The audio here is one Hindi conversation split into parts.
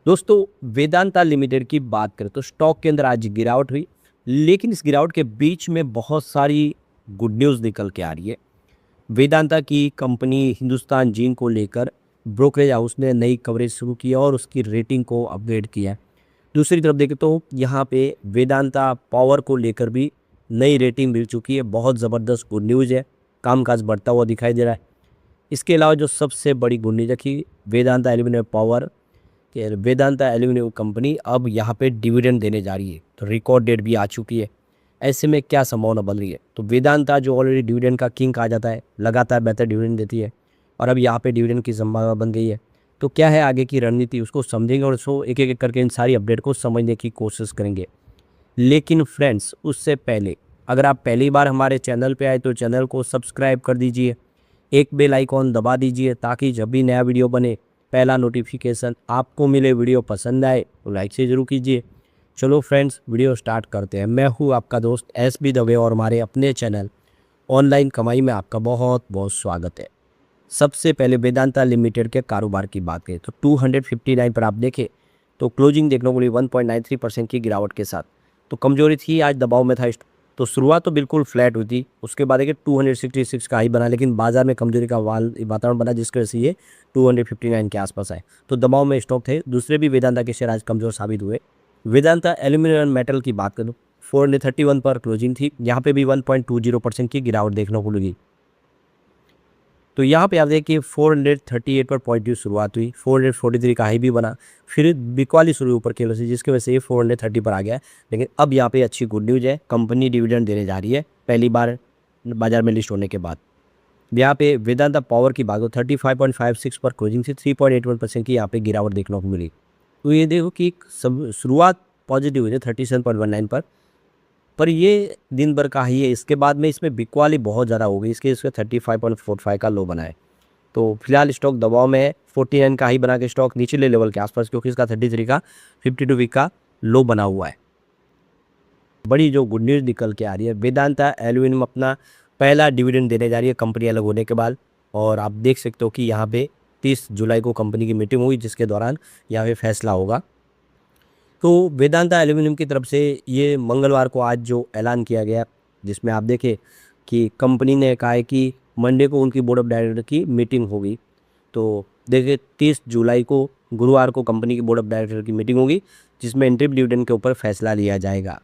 दोस्तों, वेदांता लिमिटेड की बात करें तो स्टॉक के अंदर आज गिरावट हुई। लेकिन इस गिरावट के बीच में बहुत सारी गुड न्यूज़ निकल के आ रही है। वेदांता की कंपनी हिंदुस्तान जिंक को लेकर ब्रोकरेज हाउस ने नई कवरेज शुरू की है और उसकी रेटिंग को अपग्रेड किया है। दूसरी तरफ देखें तो यहाँ पे वेदांता पावर को लेकर भी नई रेटिंग मिल चुकी है। बहुत ज़बरदस्त गुड न्यूज़ है, कामकाज बढ़ता हुआ दिखाई दे रहा है। इसके अलावा जो सबसे बड़ी गुड न्यूज़ है कि वेदांता एल्यूमिनियम पावर कि वेदांता एल्यूमिनियम कंपनी अब यहाँ पे डिविडेंड देने जा रही है, तो रिकॉर्ड डेट भी आ चुकी है। ऐसे में क्या संभावना बन रही है, तो वेदांता जो ऑलरेडी डिविडेंड का किंग कहा जाता है, लगातार बेहतर डिविडेंड देती है और अब यहाँ पे डिविडेंड की संभावना बन गई है। तो क्या है आगे की रणनीति, उसको समझेंगे और उसको एक एक करके इन सारी अपडेट को समझने की कोशिश करेंगे। लेकिन फ्रेंड्स, उससे पहले अगर आप पहली बार हमारे चैनल पे आए तो चैनल को सब्सक्राइब कर दीजिए, एक बेल आइकॉन दबा दीजिए ताकि जब भी नया वीडियो बने पहला नोटिफिकेशन आपको मिले। वीडियो पसंद आए तो लाइक से ज़रूर कीजिए। चलो फ्रेंड्स, वीडियो स्टार्ट करते हैं। मैं हूँ आपका दोस्त एस बी दवे और हमारे अपने चैनल ऑनलाइन कमाई में आपका बहुत बहुत स्वागत है। सबसे पहले वेदांता लिमिटेड के कारोबार की बात करें तो 259 पर आप देखें तो क्लोजिंग देखने को मिली 1.93% की गिरावट के साथ। तो कमजोरी थी, आज दबाव में था। तो शुरुआत तो बिल्कुल फ्लैट हुई थी, उसके बाद देखिए 266 का हाई बना, लेकिन बाजार में कमजोरी का वातावरण बना जिसकी वजह से ये 259 के आसपास आए। तो दबाव में स्टॉक थे। दूसरे भी वेदांता के शेयर आज कमजोर साबित हुए। वेदांता एल्यूमिनियम मेटल की बात करूँ 431 पर क्लोजिंग थी, यहाँ पे भी 1.20% की गिरावट देखने को मिली। तो यहाँ पे आप देखिए 438 पर पॉजिटिव शुरुआत हुई, 443 का हाई भी बना, फिर बिकवाली शुरू ऊपर की वजह से जिसकी वजह से ये 430 पर आ गया। लेकिन अब यहाँ पे अच्छी गुड न्यूज़ है, कंपनी डिविडेंड देने जा रही है पहली बार बाजार में लिस्ट होने के बाद। यहाँ पे वेदांता पावर की बात हो 35.56 पर क्लोजिंग से 3.81% की यहाँ पे गिरावट देखने को मिली। तो ये देखो कि सब शुरुआत पॉजिटिव हुई थी 37.19 पर ये दिन भर का ही है। इसके बाद में इसमें बिकवाली बहुत ज़्यादा हो गई, इसके 35.45 का लो बना है। तो फिलहाल स्टॉक दबाव में है, 49 का हाई बना के स्टॉक निचले लेवल के आसपास, क्योंकि इसका 33 का 52 वीक का लो बना हुआ है। बड़ी जो गुड न्यूज़ निकल के आ रही है, वेदांता एल्यूमिनियम अपना पहला डिविडेंड देने जा रही है कंपनी अलग होने के बाद। और आप देख सकते हो कि यहाँ पे 30 जुलाई को कंपनी की मीटिंग हुई जिसके दौरान यहाँ पे फैसला होगा। तो वेदांता एल्यूमिनियम की तरफ से ये मंगलवार को आज जो ऐलान किया गया, जिसमें आप देखें कि कंपनी ने कहा है कि मंडे को उनकी बोर्ड ऑफ डायरेक्टर की मीटिंग होगी। तो देखिए 30 जुलाई को गुरुवार को कंपनी की बोर्ड ऑफ डायरेक्टर की मीटिंग होगी जिसमें इंटरिम डिविडेंड के ऊपर फैसला लिया जाएगा।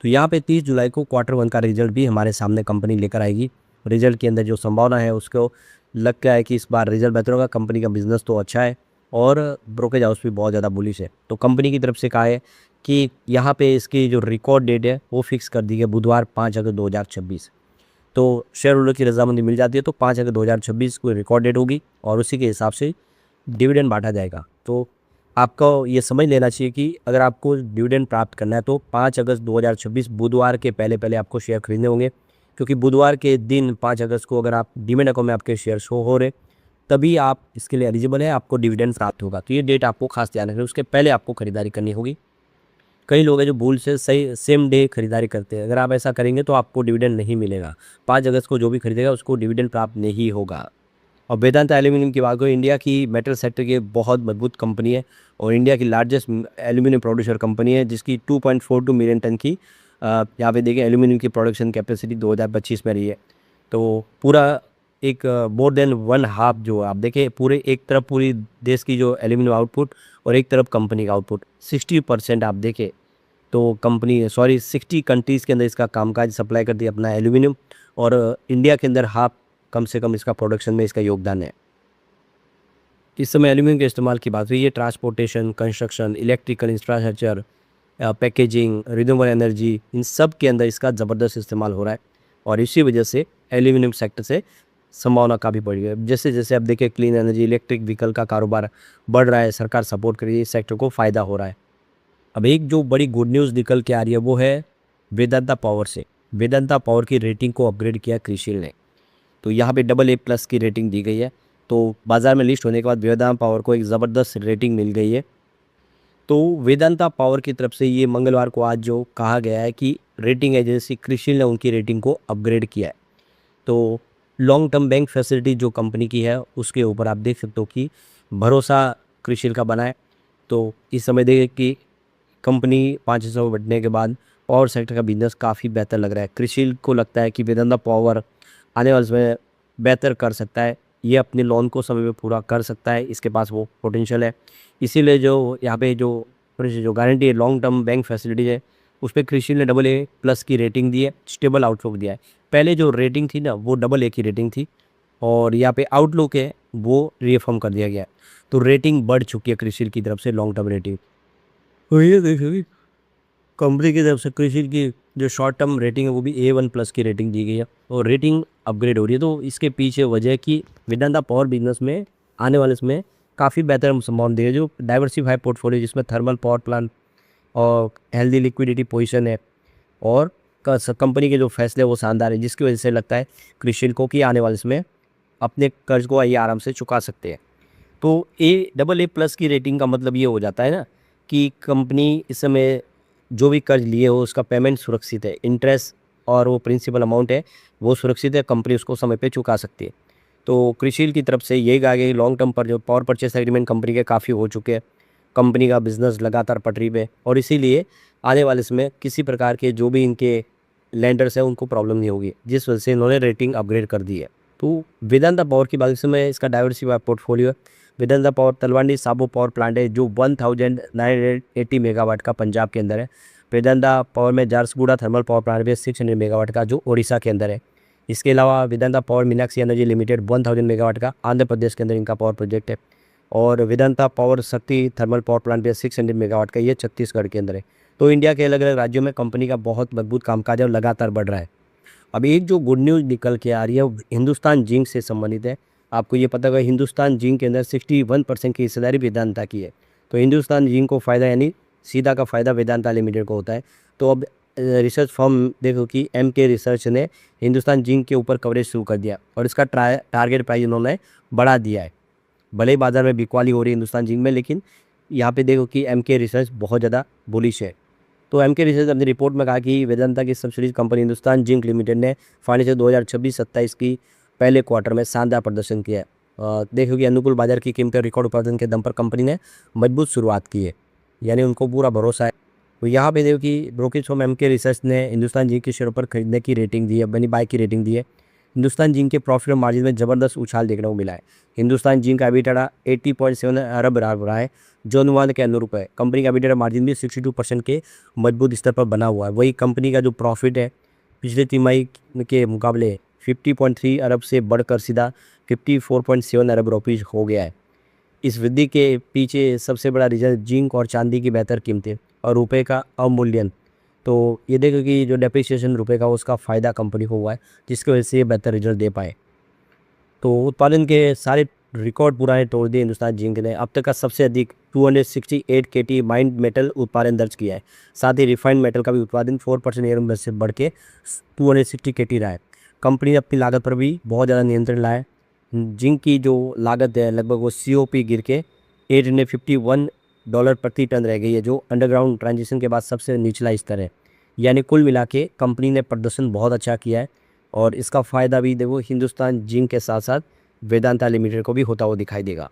तो यहाँ पे 30 जुलाई को Q1 का रिजल्ट भी हमारे सामने कंपनी लेकर आएगी। रिजल्ट के अंदर जो संभावना है उसको लग गया है कि इस बार रिजल्ट बेहतर होगा। कंपनी का बिजनेस तो अच्छा है और ब्रोकरेज हाउस भी बहुत ज़्यादा बुलिश है। तो कंपनी की तरफ से कहा है कि यहाँ पे इसकी जो रिकॉर्ड डेट है वो फिक्स कर दी है बुधवार 5 अगस्त 2026। तो शेयर होल्डर की रजामंदी मिल जाती है तो 5 अगस्त 2026 को रिकॉर्ड डेट होगी और उसी के हिसाब से डिविडेंड बांटा जाएगा। तो आपको ये समझ लेना चाहिए कि अगर आपको डिविडेंड प्राप्त करना है तो 5 अगस्त 2026 बुधवार के पहले पहले आपको शेयर खरीदने होंगे, क्योंकि बुधवार के दिन 5 अगस्त को अगर आप डीमैट अकाउंट में आपके शेयर शो हो रहे तभी आप इसके लिए एलिजिबल है, आपको डिविडेंड प्राप्त होगा। तो ये डेट आपको खास ध्यान रखना है, उसके पहले आपको खरीदारी करनी होगी। कई लोग हैं जो भूल से सही सेम डे खरीदारी करते हैं, अगर आप ऐसा करेंगे तो आपको डिविडेंड नहीं मिलेगा। 5 अगस्त को जो भी खरीदेगा उसको डिविडेंड प्राप्त नहीं होगा। और वेदांता एल्यूमिनियम की बात करें, इंडिया की मेटल सेक्टर की बहुत मजबूत कंपनी है और इंडिया की लार्जेस्ट एल्यूमिनियम प्रोड्यूसर कंपनी है जिसकी 2.42 मिलियन टन की यहाँ पे देखिए एल्यूमिनियम की प्रोडक्शन कैपेसिटी 2025 में रही है। तो पूरा एक मोर देन 1/2 जो आप देखें पूरे एक तरफ पूरी देश की जो एल्यूमिनियम आउटपुट और एक तरफ कंपनी का आउटपुट 60% आप देखें तो कंपनी 60 कंट्रीज़ के अंदर इसका कामकाज सप्लाई करती है अपना एल्यूमिनियम, और इंडिया के अंदर हाफ कम से कम इसका प्रोडक्शन में इसका योगदान है। इस समय एल्यूमिनियम के इस्तेमाल की बात हुई है transportation, construction, electrical infrastructure, packaging, renewable energy, इन सब के अंदर इसका ज़बरदस्त इस्तेमाल हो रहा है और इसी वजह से एल्यूमिनियम सेक्टर से संभावना काफ़ी बढ़ गई है। जैसे जैसे अब देखिए क्लीन एनर्जी, इलेक्ट्रिक व्हीकल का कारोबार बढ़ रहा है, सरकार सपोर्ट कर रही है, इस सेक्टर को फ़ायदा हो रहा है। अब एक जो बड़ी गुड न्यूज़ निकल के आ रही है वो है वेदांता पावर से। वेदांता पावर की रेटिंग को अपग्रेड किया क्रिसिल ने, तो यहाँ पे AA+ की रेटिंग दी गई है। तो बाज़ार में लिस्ट होने के बाद वेदांता पावर को एक ज़बरदस्त रेटिंग मिल गई है। तो वेदांता पावर की तरफ से ये मंगलवार को आज जो कहा गया है कि रेटिंग एजेंसी क्रिसिल ने उनकी रेटिंग को अपग्रेड किया है। तो लॉन्ग टर्म बैंक फैसिलिटी जो कंपनी की है उसके ऊपर आप देख सकते हो कि भरोसा क्रिसिल का बना है। तो इस समय देखिए कि कंपनी 500 बढ़ने के बाद पावर सेक्टर का बिजनेस काफ़ी बेहतर लग रहा है। क्रिशिल को लगता है कि वेदांता पावर आने वाले समय बेहतर कर सकता है, ये अपने लोन को समय पे पूरा कर सकता है, इसके पास वो पोटेंशियल है। इसीलिए जो यहाँ पे जो थोड़ी सी जो गारंटी है लॉन्ग टर्म बैंक फैसिलिटीज है, उस पर क्रिशिल ने AA+ की रेटिंग दी है, स्टेबल आउटलुक दिया है। पहले जो रेटिंग थी ना वो AA की रेटिंग थी और यहाँ पे आउटलुक है वो रीअफर्म कर दिया गया है। तो रेटिंग बढ़ चुकी है क्रिशिल की तरफ से, लॉन्ग टर्म रेटिंग। तो ये देखिए कंपनी की तरफ से क्रिशिल की जो शॉर्ट टर्म रेटिंग है वो भी A1+ की रेटिंग दी गई है और रेटिंग अपग्रेड हो रही है। तो इसके पीछे वजह है कि वेदांता पावर बिजनेस में आने वाले समय काफ़ी बेहतर संभावना दी है। जो डाइवर्सिफाई पोर्टफोलियो जिसमें थर्मल पावर प्लांट और हेल्दी लिक्विडिटी पोजीशन है और कंपनी के जो फैसले वो शानदार है, जिसकी वजह से लगता है क्रिशिल को कि आने वाले समय अपने कर्ज को ये आराम से चुका सकते हैं। तो AA+ की रेटिंग का मतलब ये हो जाता है ना कि कंपनी इस समय जो भी कर्ज लिए हो उसका पेमेंट सुरक्षित है, इंटरेस्ट और वो प्रिंसिपल अमाउंट है वो सुरक्षित है, कंपनी उसको समय पे चुका सकती है। तो क्रिशिल की तरफ से यही कहा गया कि लॉन्ग टर्म पर जो पावर परचेस एग्रीमेंट कंपनी के काफ़ी हो चुके हैं, कंपनी का बिजनेस लगातार पटरी पे और इसीलिए आने वाले समय किसी प्रकार के जो भी इनके लैंडर्स हैं उनको प्रॉब्लम नहीं होगी, जिस वजह से इन्होंने रेटिंग अपग्रेड कर दी है। तो वेदांता पावर की बात में इसका डाइवर्सिफाइड पोर्टफोलियो है। वेदांता पावर तलवांडी साबो पावर प्लांट है जो 1980 मेगावाट का पंजाब के अंदर है। वेदांता पावर में झारसुगुड़ा थर्मल पावर प्लांट भी है 600 मेगावाट का जो ओडिशा के अंदर है। इसके अलावा Vedanta power Meenakshi energy limited 1000 megawatt का आंध्र प्रदेश के अंदर इनका पावर प्रोजेक्ट है। और वेदांता पावर शक्ति थर्मल पावर प्लांट भी है 600 मेगावाट का, ये छत्तीसगढ़ के अंदर है। तो इंडिया के अलग अलग राज्यों में कंपनी का बहुत मजबूत कामकाज है और लगातार बढ़ रहा है। अब एक जो गुड न्यूज़ निकल के आ रही है वो हिंदुस्तान जिंक से संबंधित है। आपको ये पता होगा हिंदुस्तान जिंक के अंदर 61% की हिस्सेदारी वेदांता की है। तो हिंदुस्तान जिंक को फ़ायदा यानी सीधा का फ़ायदा वेदांता लिमिटेड को होता है। तो अब रिसर्च फर्म देखो कि MK रिसर्च ने हिंदुस्तान जिंक के ऊपर कवरेज शुरू कर दिया और इसका टारगेट प्राइस उन्होंने बढ़ा दिया है। भले ही बाजार में बिकवाली हो रही है हिंदुस्तान जिंक में, लेकिन यहाँ पे देखो कि MK रिसर्च बहुत ज़्यादा बुलिश है। तो MK रिसर्च अपनी रिपोर्ट में कहा कि वेदांता की subsidies company Hindustan zinc limited ने फाइनेंशियल 2026-27 की पहले क्वार्टर में शानदार प्रदर्शन किया है। देखो कि अनुकूल बाजार की कीमतें रिकॉर्ड उत्पादन के दम पर कंपनी ने मजबूत शुरुआत की है, यानी उनको पूरा भरोसा है। तो यहाँ पे देखो कि ब्रोकिंग फर्म MK रिसर्च ने हिंदुस्तान जिंक के शेयरों पर खरीदने की रेटिंग दी है, यानी बाय की रेटिंग दी है। हिंदुस्तान जिंक के प्रॉफिट और मार्जिन में ज़बरदस्त उछाल देखने को मिला है। हिंदुस्तान जिंक का EBITDA 80.7 अरब रहा है जो अनुमान के अनुरूप है। कंपनी का EBITDA मार्जिन भी 62% के मजबूत स्तर पर बना हुआ है। वही कंपनी का जो प्रॉफिट है पिछले तिमाही के मुकाबले 50.3 अरब से बढ़कर सीधा 54.7 अरब रुपीज़ हो गया है। इस वृद्धि के पीछे सबसे बड़ा रीज़न जिंक और चांदी की बेहतर कीमतें और रुपए का अवमूल्यन। तो ये देखो कि जो डेप्रिसिएशन रुपए का उसका फ़ायदा कंपनी को हुआ है, जिसकी वजह से ये बेहतर रिजल्ट दे पाए। तो उत्पादन के सारे रिकॉर्ड पुराने तोड़ दिए हिंदुस्तान जिंक ने। अब तक का सबसे अधिक 268 KT माइंड मेटल उत्पादन दर्ज किया है। साथ ही रिफाइंड मेटल का भी उत्पादन 4% ईयर से बढ़ के 260 KT रहा है। कंपनी ने अपनी लागत पर भी बहुत ज़्यादा नियंत्रण लाया है। जिंक की जो लागत है लगभग वो COP गिर के $851 प्रति टन रह गई है, जो अंडरग्राउंड ट्रांजिशन के बाद सबसे निचला स्तर है। यानी कुल मिला के कंपनी ने प्रदर्शन बहुत अच्छा किया है और इसका फ़ायदा भी देखो हिंदुस्तान जिंक के साथ साथ वेदांता लिमिटेड को भी होता हुआ दिखाई देगा।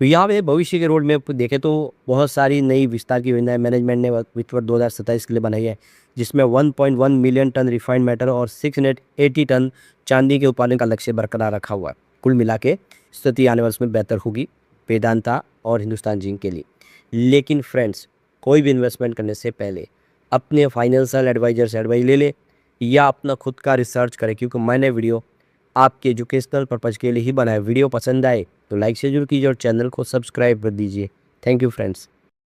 तो यहाँ पे भविष्य के रोड में देखें तो बहुत सारी नई विस्तार की योजनाएं मैनेजमेंट ने वित्त वर्ष 2027 के लिए बनाई है, जिसमें 1.1 मिलियन टन रिफाइंड मेटल और 680 टन चांदी के उत्पादन का लक्ष्य बरकरार रखा हुआ है। कुल मिला के स्थिति आने वाले में बेहतर होगी वेदांता और हिंदुस्तान जिंक के लिए। लेकिन फ्रेंड्स, कोई भी इन्वेस्टमेंट करने से पहले अपने फाइनेंशियल एडवाइजर से एडवाइस ले ले या अपना खुद का रिसर्च करें, क्योंकि मैंने वीडियो आपके एजुकेशनल पर्पज़ के लिए ही बनाया। वीडियो पसंद आए तो लाइक से जरूर कीजिए और चैनल को सब्सक्राइब कर दीजिए। Thank you friends.